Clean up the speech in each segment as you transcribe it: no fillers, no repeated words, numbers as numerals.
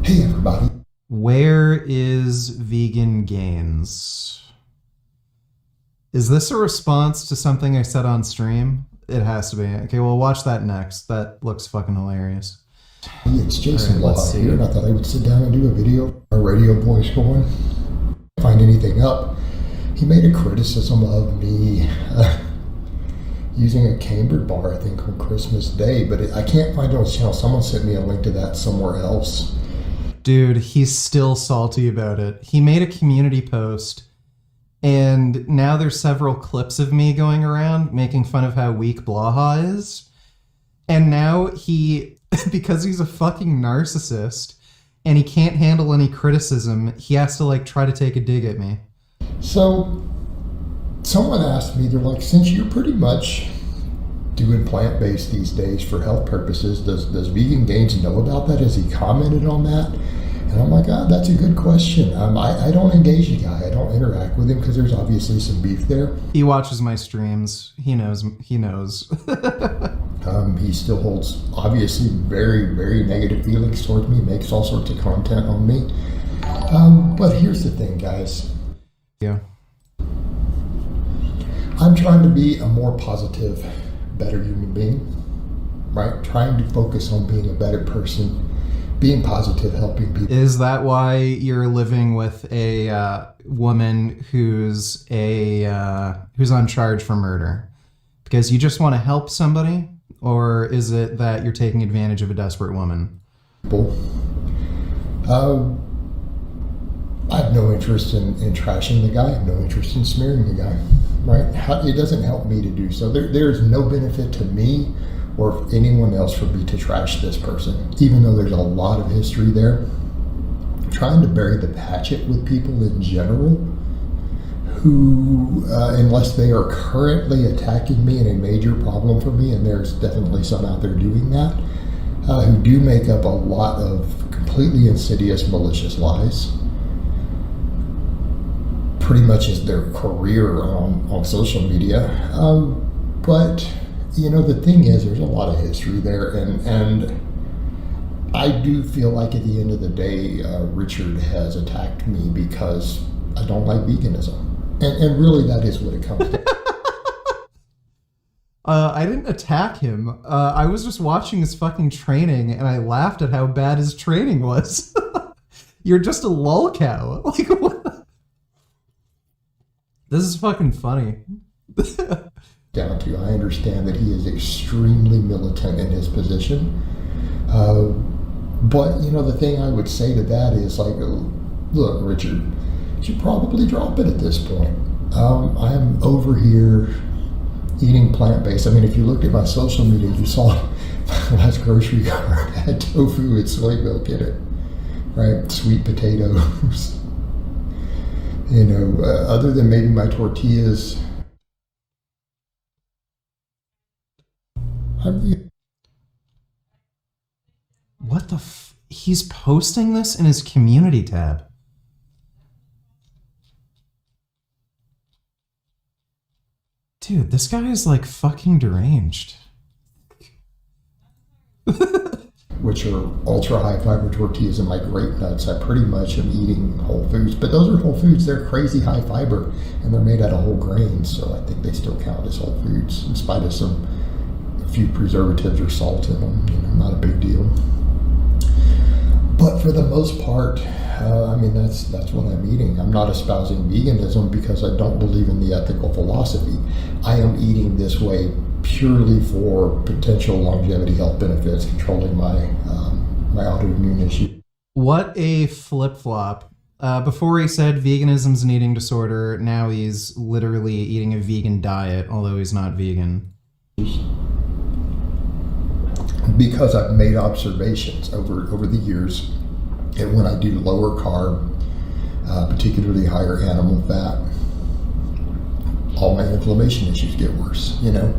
Hey everybody. Where is Vegan Gains? Is this a response to something I said on stream? It has to be. Okay, well, watch that next. That looks fucking hilarious. It's Jason All right, Law here, and I thought I would sit down and do a video, a radio voice going. Find anything up. He made a criticism of me using a cambered bar, I think, on Christmas Day, but I can't find it on his channel. Someone sent me a link to that somewhere else. Dude, he's still salty about it. He made a community post, and now there's several clips of me going around making fun of how weak Blaha is. And now he, because he's a fucking narcissist, and he can't handle any criticism, he has to, like, try to take a dig at me. So, someone asked me, they're like, since you're pretty much doing plant-based these days for health purposes, does Vegan Gains know about that? Has he commented on that? And I'm like, that's a good question. I don't engage the guy. I don't interact with him because there's obviously some beef there. He watches my streams. He knows. He still holds, obviously, very, very negative feelings towards me, makes all sorts of content on me. But here's the thing, guys. Yeah. I'm trying to be a more positive, better human being, right? Trying to focus on being a better person, being positive, helping people. Is that why you're living with a woman who's on charge for murder? Because you just want to help somebody? Or is it that you're taking advantage of a desperate woman? I have no interest in trashing the guy. I have no interest in smearing the guy, right? It doesn't help me to do so. There's no benefit to me or anyone else for me to trash this person, even though there's a lot of history there. Trying to bury the hatchet with people in general who, unless they are currently attacking me and a major problem for me, and there's definitely some out there doing that, who do make up a lot of completely insidious, malicious lies, pretty much as their career on social media. But you know, the thing is, there's a lot of history there, and I do feel like at the end of the day, Richard has attacked me because I don't like veganism. And really, that is what it comes to. I didn't attack him. I was just watching his fucking training, and I laughed at how bad his training was. You're just a lol cow. Like, what? This is fucking funny. Down to, I understand that he is extremely militant in his position. But, you know, the thing I would say to that is, like, look, Richard, you should probably drop it at this point. I am over here eating plant-based. I mean, if you looked at my social media, you saw my last grocery cart had tofu and soy milk in it, right? Sweet potatoes. You know, other than maybe my tortillas. What the he's posting this in his community tab. Dude, this guy is like fucking deranged. Which are ultra high fiber tortillas and my grape nuts. I pretty much am eating whole foods, but those are whole foods. They're crazy high fiber and they're made out of whole grains, so I think they still count as whole foods in spite of a few preservatives or salt in them. You know, not a big deal. But for the most part, I mean, that's what I'm eating. I'm not espousing veganism because I don't believe in the ethical philosophy. I am eating this way purely for potential longevity health benefits, controlling my autoimmune issue. What a flip-flop. Before he said veganism's an eating disorder, now he's literally eating a vegan diet, although he's not vegan. Because I've made observations over the years, and when I do lower carb, particularly higher animal fat, all my inflammation issues get worse. You know,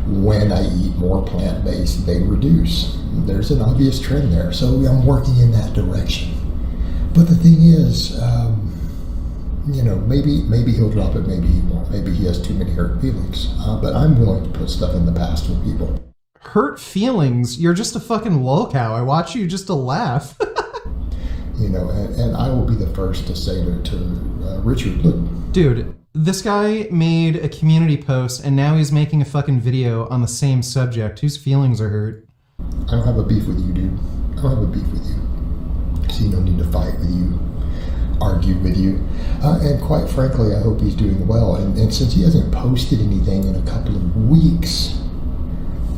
when I eat more plant-based, they reduce. There's an obvious trend there, so I'm working in that direction. But the thing is, you know, maybe he'll drop it, maybe he won't. Maybe he has too many hurt feelings. But I'm willing to put stuff in the past with people. Hurt feelings? You're just a fucking lolcow. I watch you just to laugh. And I will be the first to say to Richard, look, Dude, this guy made a community post and now he's making a fucking video on the same subject. Whose feelings are hurt? I don't have a beef with you, dude. I don't have a beef with you. See, no need to fight with you, argue with you. And quite frankly, I hope he's doing well. And since he hasn't posted anything in a couple of weeks,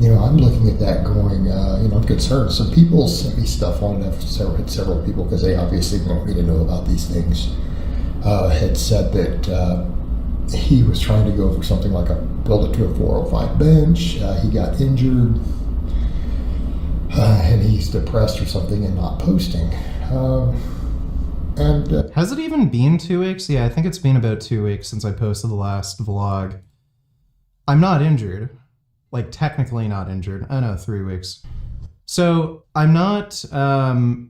I'm looking at that going, I'm concerned. Some people sent me stuff on it. I've had several people, because they obviously want me to know about these things, had said that he was trying to go for something like build it to a 405 bench. He got injured, and he's depressed or something and not posting. Has it even been 2 weeks? Yeah, I think it's been about 2 weeks since I posted the last vlog. I'm not injured. Like, technically not injured. I know, 3 weeks. So, I'm not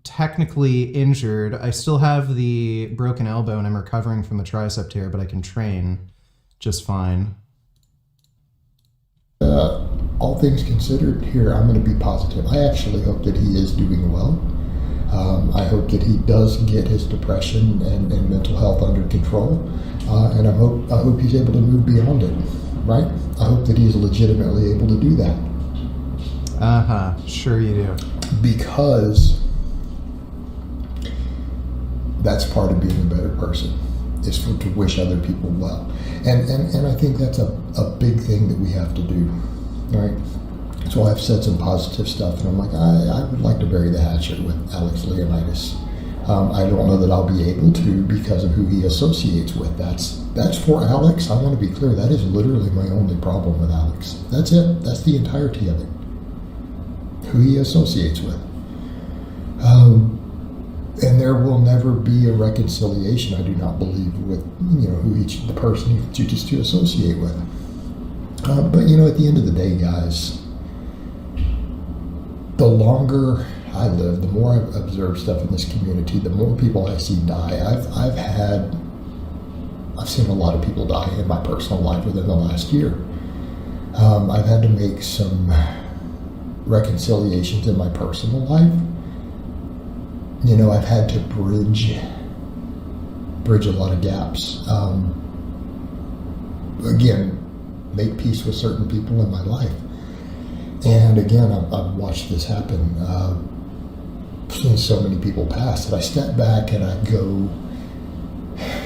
technically injured. I still have the broken elbow and I'm recovering from the tricep tear, but I can train just fine. All things considered, here, I'm going to be positive. I actually hope that he is doing well. I hope that he does get his depression and mental health under control. And I hope he's able to move beyond it, right? I hope that he's legitimately able to do that. Sure you do. Because that's part of being a better person, is to wish other people well. And I think that's a big thing that we have to do, right? So I've said some positive stuff, and I'm like, I would like to bury the hatchet with Alex Leonidas. I don't know that I'll be able to, because of who he associates with. That's for Alex. I want to be clear. That is literally my only problem with Alex. That's it. That's the entirety of it. Who he associates with. And there will never be a reconciliation, I do not believe, with the person he chooses to associate with. But at the end of the day, guys, the longer I live, the more I've observed stuff in this community, the more people I see die. I've seen a lot of people die in my personal life within the last year. I've had to make some reconciliations in my personal life. I've had to bridge a lot of gaps. Again, make peace with certain people in my life. And again, I've watched this happen. Seen so many people pass that I step back and I go,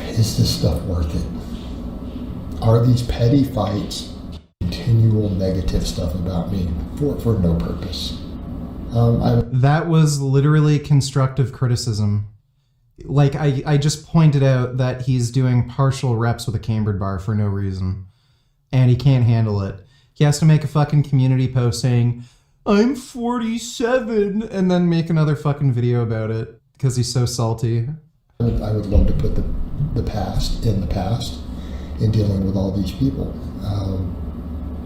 is this stuff worth it? Are these petty fights continual negative stuff about me for no purpose? That was literally constructive criticism. Like, I just pointed out that he's doing partial reps with a cambered bar for no reason. And he can't handle it. He has to make a fucking community post saying, I'm 47, and then make another fucking video about it because he's so salty. I would love to put the past in the past in dealing with all these people.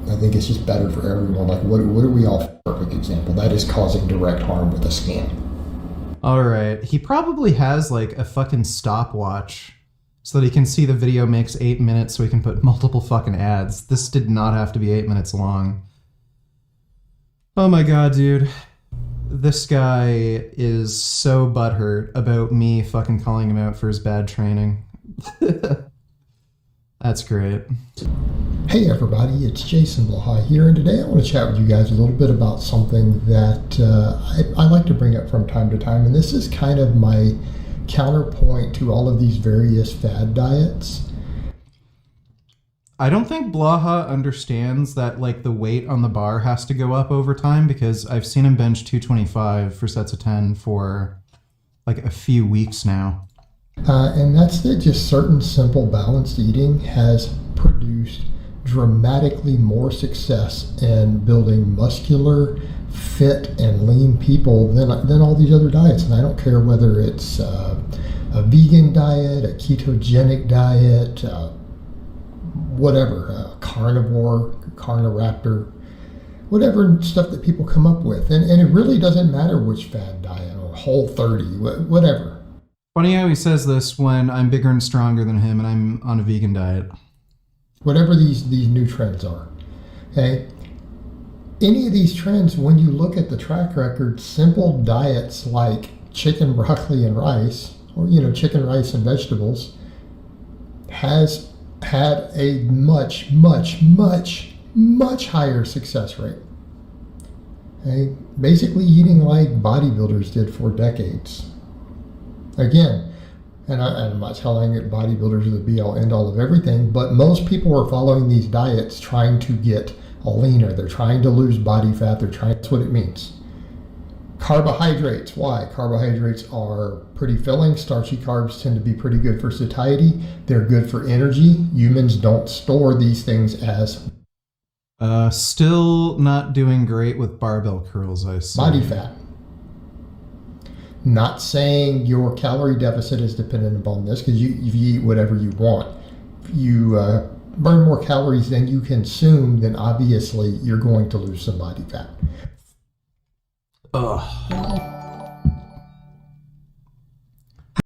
I think it's just better for everyone. Like, what are we all for? Perfect example. That is causing direct harm with a scam. All right. He probably has like a fucking stopwatch so that he can see the video makes 8 minutes so he can put multiple fucking ads. This did not have to be 8 minutes long. Oh my god, dude. This guy is so butthurt about me fucking calling him out for his bad training. That's great. Hey everybody, it's Jason Lahai here, and today I want to chat with you guys a little bit about something that I like to bring up from time to time, and this is kind of my counterpoint to all of these various fad diets. I don't think Blaha understands that like the weight on the bar has to go up over time, because I've seen him bench 225 for sets of 10 for like a few weeks now. And that's that just certain simple balanced eating has produced dramatically more success in building muscular, fit, and lean people than all these other diets. And I don't care whether it's a vegan diet, a ketogenic diet, whatever, carnivore, carniraptor, whatever stuff that people come up with. And it really doesn't matter which fad diet or Whole30, whatever. Funny how he says this when I'm bigger and stronger than him and I'm on a vegan diet. Whatever these new trends are, okay? Any of these trends, when you look at the track record, simple diets like chicken, broccoli, and rice, or chicken, rice, and vegetables, has had a much, much, much, much higher success rate. Okay? Basically eating like bodybuilders did for decades. Again, and I'm not telling you bodybuilders are the be-all, end-all of everything, but most people are following these diets trying to get leaner. They're trying to lose body fat. That's what it means. Carbohydrates. Why? Carbohydrates are pretty filling. Starchy carbs tend to be pretty good for satiety. They're good for energy. Humans don't store these things as Still not doing great with barbell curls, I see. body fat. Not saying your calorie deficit is dependent upon this, because you eat whatever you want. If you burn more calories than you consume, then obviously you're going to lose some body fat. Ugh.